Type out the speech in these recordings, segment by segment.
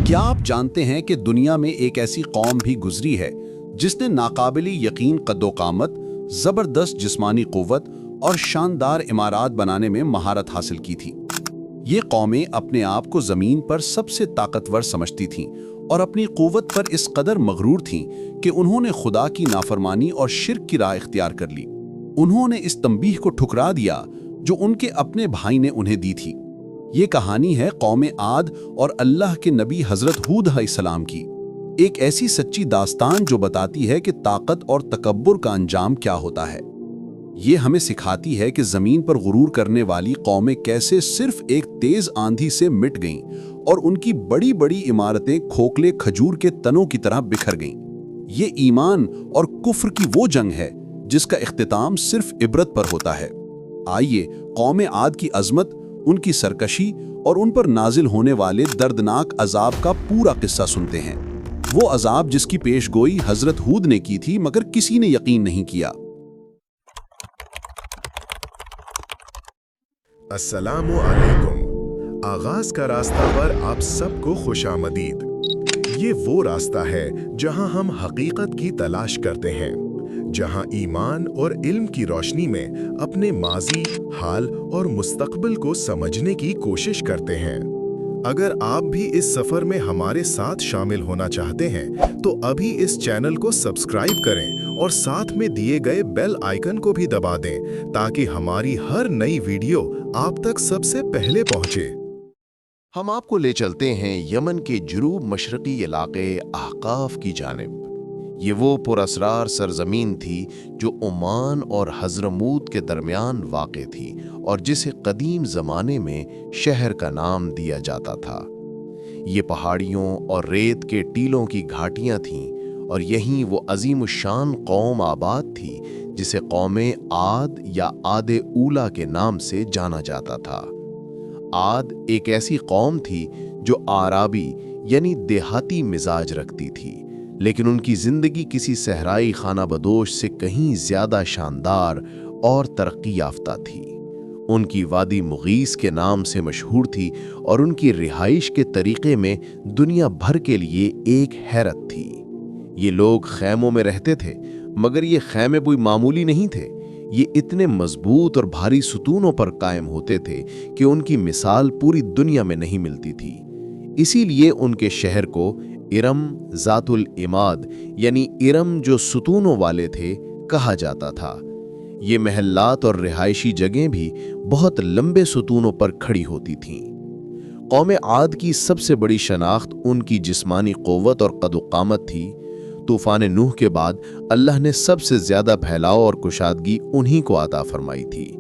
کیا آپ جانتے ہیں کہ دنیا میں ایک ایسی قوم بھی گزری ہے جس نے ناقابل یقین قد و قامت، زبردست جسمانی قوت اور شاندار عمارات بنانے میں مہارت حاصل کی تھی؟ یہ قومیں اپنے آپ کو زمین پر سب سے طاقتور سمجھتی تھیں اور اپنی قوت پر اس قدر مغرور تھیں کہ انہوں نے خدا کی نافرمانی اور شرک کی راہ اختیار کر لی۔ انہوں نے اس تنبیہ کو ٹھکرا دیا جو ان کے اپنے بھائی نے انہیں دی تھی۔ یہ کہانی ہے قوم عاد اور اللہ کے نبی حضرت ہود علیہ السلام کی، ایک ایسی سچی داستان جو بتاتی ہے کہ طاقت اور تکبر کا انجام کیا ہوتا ہے۔ یہ ہمیں سکھاتی ہے کہ زمین پر غرور کرنے والی قومیں کیسے صرف ایک تیز آندھی سے مٹ گئیں اور ان کی بڑی بڑی عمارتیں کھوکھلے کھجور کے تنوں کی طرح بکھر گئیں۔ یہ ایمان اور کفر کی وہ جنگ ہے جس کا اختتام صرف عبرت پر ہوتا ہے۔ آئیے قوم عاد کی عظمت، ان کی سرکشی اور ان پر نازل ہونے والے دردناک عذاب کا پورا قصہ سنتے ہیں۔ وہ عذاب جس کی پیش گوئی حضرت ہود نے کی تھی مگر کسی نے یقین نہیں کیا۔ السلام علیکم۔ آغاز کا راستہ پر آپ سب کو خوش آمدید۔ یہ وہ راستہ ہے جہاں ہم حقیقت کی تلاش کرتے ہیں، جہاں ایمان اور علم کی روشنی میں اپنے ماضی، حال اور مستقبل کو سمجھنے کی کوشش کرتے ہیں۔ اگر آپ بھی اس سفر میں ہمارے ساتھ شامل ہونا چاہتے ہیں تو ابھی اس چینل کو سبسکرائب کریں اور ساتھ میں دیے گئے بیل آئیکن کو بھی دبا دیں تاکہ ہماری ہر نئی ویڈیو آپ تک سب سے پہلے پہنچے۔ ہم آپ کو لے چلتے ہیں یمن کے جنوب مشرقی علاقے احقاف کی جانب۔ یہ وہ پراسرار سرزمین تھی جو عمان اور حضرموت کے درمیان واقع تھی اور جسے قدیم زمانے میں شہر کا نام دیا جاتا تھا۔ یہ پہاڑیوں اور ریت کے ٹیلوں کی گھاٹیاں تھیں اور یہیں وہ عظیم الشان قوم آباد تھی جسے قوم عاد یا عاد اولا کے نام سے جانا جاتا تھا۔ عاد ایک ایسی قوم تھی جو اعرابی یعنی دیہاتی مزاج رکھتی تھی، لیکن ان کی زندگی کسی صحرائی خانہ بدوش سے کہیں زیادہ شاندار اور ترقی یافتہ تھی۔ ان کی وادی مغیث کے نام سے مشہور تھی اور ان کی رہائش کے طریقے میں دنیا بھر کے لیے ایک حیرت تھی۔ یہ لوگ خیموں میں رہتے تھے، مگر یہ خیمے کوئی معمولی نہیں تھے۔ یہ اتنے مضبوط اور بھاری ستونوں پر قائم ہوتے تھے کہ ان کی مثال پوری دنیا میں نہیں ملتی تھی۔ اسی لیے ان کے شہر کو ارم ذات العماد یعنی ارم جو ستونوں والے تھے کہا جاتا تھا۔ یہ محلات اور رہائشی جگہیں بھی بہت لمبے ستونوں پر کھڑی ہوتی تھیں۔ قوم عاد کی سب سے بڑی شناخت ان کی جسمانی قوت اور قد و قامت تھی۔ طوفان نوح کے بعد اللہ نے سب سے زیادہ پھیلاؤ اور کشادگی انہی کو عطا فرمائی تھی۔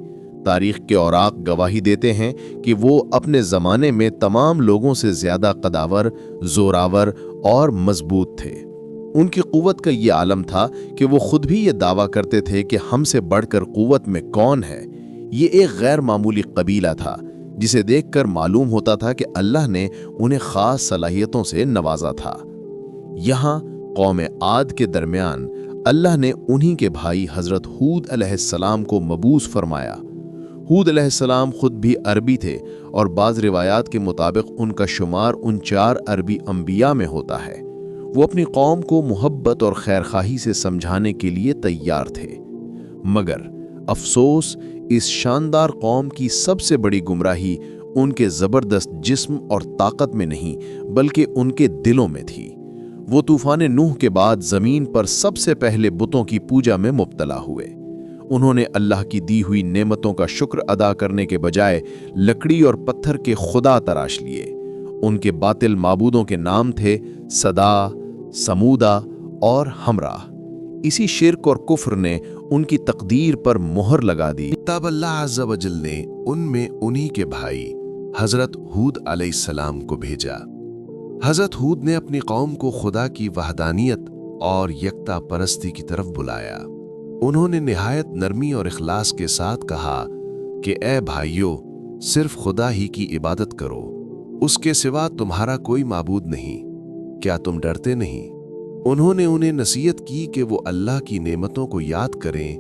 تاریخ کے اوراق گواہی دیتے ہیں کہ وہ اپنے زمانے میں تمام لوگوں سے زیادہ قداور، زوراور اور مضبوط تھے۔ ان کی قوت کا یہ عالم تھا کہ وہ خود بھی یہ دعویٰ کرتے تھے کہ ہم سے بڑھ کر قوت میں کون ہے۔ یہ ایک غیر معمولی قبیلہ تھا جسے دیکھ کر معلوم ہوتا تھا کہ اللہ نے انہیں خاص صلاحیتوں سے نوازا تھا۔ یہاں قوم عاد کے درمیان اللہ نے انہی کے بھائی حضرت ہود علیہ السلام کو مبعوث فرمایا۔ ہود علیہ السلام خود بھی عربی تھے اور بعض روایات کے مطابق ان کا شمار ان 4 عربی انبیاء میں ہوتا ہے۔ وہ اپنی قوم کو محبت اور خیرخواہی سے سمجھانے کے لیے تیار تھے، مگر افسوس اس شاندار قوم کی سب سے بڑی گمراہی ان کے زبردست جسم اور طاقت میں نہیں بلکہ ان کے دلوں میں تھی۔ وہ طوفان نوح کے بعد زمین پر سب سے پہلے بتوں کی پوجا میں مبتلا ہوئے۔ انہوں نے اللہ کی دی ہوئی نعمتوں کا شکر ادا کرنے کے بجائے لکڑی اور پتھر کے خدا تراش لیے۔ ان کے باطل معبودوں کے نام تھے صدا، سمودا اور ہمراہ۔ اسی شرک اور کفر نے ان کی تقدیر پر مہر لگا دی۔ تب اللہ عز و جل نے ان میں انہی کے بھائی حضرت ہود علیہ السلام کو بھیجا۔ حضرت ہود نے اپنی قوم کو خدا کی وحدانیت اور یکتا پرستی کی طرف بلایا۔ انہوں نے نہایت نرمی اور اخلاص کے ساتھ کہا کہ اے بھائیو، صرف خدا ہی کی عبادت کرو، اس کے سوا تمہارا کوئی معبود نہیں۔ کیا تم ڈرتے نہیں؟ انہوں نے انہیں نصیحت کی کہ وہ اللہ کی نعمتوں کو یاد کریں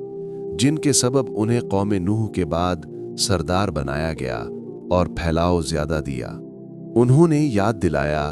جن کے سبب انہیں قوم نوح کے بعد سردار بنایا گیا اور پھیلاؤ زیادہ دیا۔ انہوں نے یاد دلایا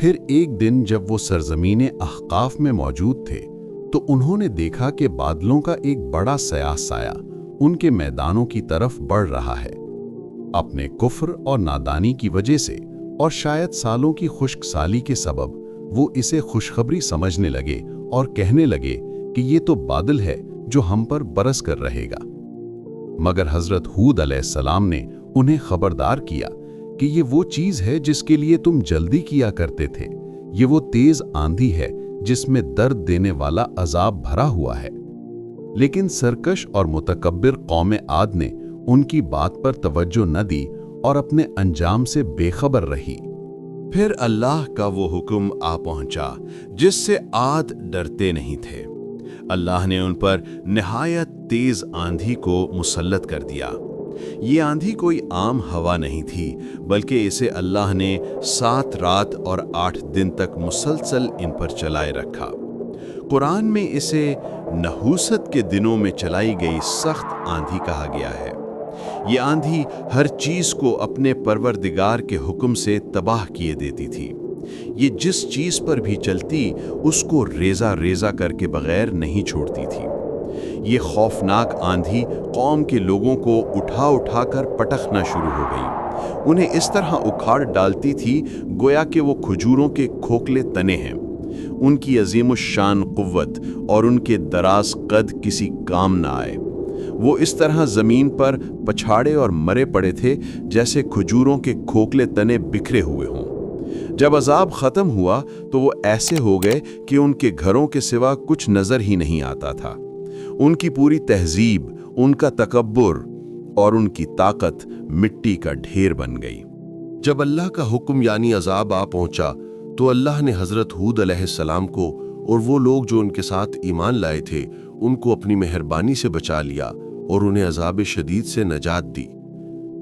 پھر ایک دن جب وہ سرزمین احقاف میں موجود تھے تو انہوں نے دیکھا کہ بادلوں کا ایک بڑا سیاہ سایہ ان کے میدانوں کی طرف بڑھ رہا ہے۔ اپنے کفر اور نادانی کی وجہ سے اور شاید سالوں کی خشک سالی کے سبب وہ اسے خوشخبری سمجھنے لگے اور کہنے لگے کہ یہ تو بادل ہے جو ہم پر برس کر رہے گا۔ مگر حضرت ہود علیہ السلام نے انہیں خبردار کیا کہ یہ وہ چیز ہے جس کے لیے تم جلدی کیا کرتے تھے، یہ وہ تیز آندھی ہے جس میں درد دینے والا عذاب بھرا ہوا ہے۔ لیکن سرکش اور متکبر قوم عاد نے ان کی بات پر توجہ نہ دی اور اپنے انجام سے بے خبر رہی۔ پھر اللہ کا وہ حکم آ پہنچا جس سے عاد ڈرتے نہیں تھے۔ اللہ نے ان پر نہایت تیز آندھی کو مسلط کر دیا۔ یہ آندھی کوئی عام ہوا نہیں تھی، بلکہ اسے اللہ نے 7 رات اور 8 دن تک مسلسل ان پر چلائے رکھا۔ قرآن میں اسے نحوست کے دنوں میں چلائی گئی سخت آندھی کہا گیا ہے۔ یہ آندھی ہر چیز کو اپنے پروردگار کے حکم سے تباہ کیے دیتی تھی۔ یہ جس چیز پر بھی چلتی اس کو ریزہ ریزہ کر کے بغیر نہیں چھوڑتی تھی۔ یہ خوفناک آندھی قوم کے لوگوں کو اٹھا اٹھا کر پٹخنا شروع ہو گئی۔ انہیں اس طرح اکھاڑ ڈالتی تھی گویا کہ وہ کھجوروں کے کھوکھلے تنے ہیں۔ ان کی عظیم الشان قوت اور ان کے دراز قد کسی کام نہ آئے۔ وہ اس طرح زمین پر پچھاڑے اور مرے پڑے تھے جیسے کھجوروں کے کھوکھلے تنے بکھرے ہوئے ہوں۔ جب عذاب ختم ہوا تو وہ ایسے ہو گئے کہ ان کے گھروں کے سوا کچھ نظر ہی نہیں آتا تھا۔ ان کی پوری تہذیب، ان کا تکبر اور ان کی طاقت مٹی کا ڈھیر بن گئی۔ جب اللہ کا حکم یعنی عذاب آ پہنچا تو اللہ نے حضرت ہود علیہ السلام کو اور وہ لوگ جو ان کے ساتھ ایمان لائے تھے ان کو اپنی مہربانی سے بچا لیا اور انہیں عذاب شدید سے نجات دی۔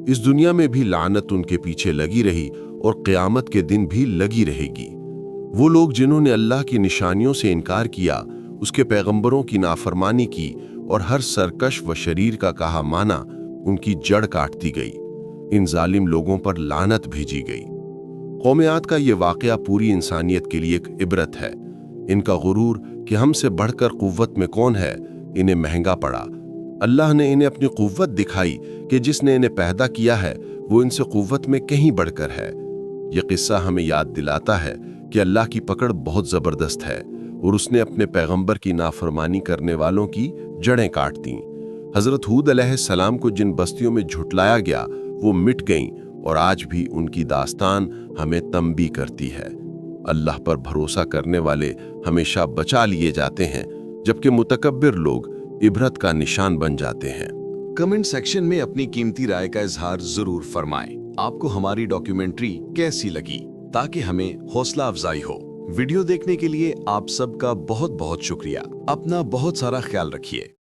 اس دنیا میں بھی لعنت ان کے پیچھے لگی رہی اور قیامت کے دن بھی لگی رہے گی۔ وہ لوگ جنہوں نے اللہ کی نشانیوں سے انکار کیا، اس کے پیغمبروں کی نافرمانی کی اور ہر سرکش و شریر کا کہا مانا، ان کی جڑ کاٹ دی گئی۔ ان ظالم لوگوں پر لعنت بھیجی گئی۔ قوم عاد کا یہ واقعہ پوری انسانیت کے لیے ایک عبرت ہے۔ ان کا غرور کہ ہم سے بڑھ کر قوت میں کون ہے انہیں مہنگا پڑا۔ اللہ نے انہیں اپنی قوت دکھائی کہ جس نے انہیں پیدا کیا ہے وہ ان سے قوت میں کہیں بڑھ کر ہے۔ یہ قصہ ہمیں یاد دلاتا ہے کہ اللہ کی پکڑ بہت زبردست ہے اور اس نے اپنے پیغمبر کی نافرمانی کرنے والوں کی جڑیں کاٹ دیں۔ حضرت ہود علیہ السلام کو جن بستیوں میں جھٹلایا گیا وہ مٹ گئیں اور آج بھی ان کی داستان ہمیں تنبیہ کرتی ہے۔ اللہ پر بھروسہ کرنے والے ہمیشہ بچا لیے جاتے ہیں، جبکہ متکبر لوگ عبرت کا نشان بن جاتے ہیں۔ کمنٹ سیکشن میں اپنی قیمتی رائے کا اظہار ضرور فرمائیں۔ آپ کو ہماری ڈاکیومنٹری کیسی لگی تاکہ ہمیں حوصلہ افزائی ہو۔ ویڈیو دیکھنے کے لیے آپ سب کا بہت بہت شکریہ۔ اپنا بہت سارا خیال رکھیے۔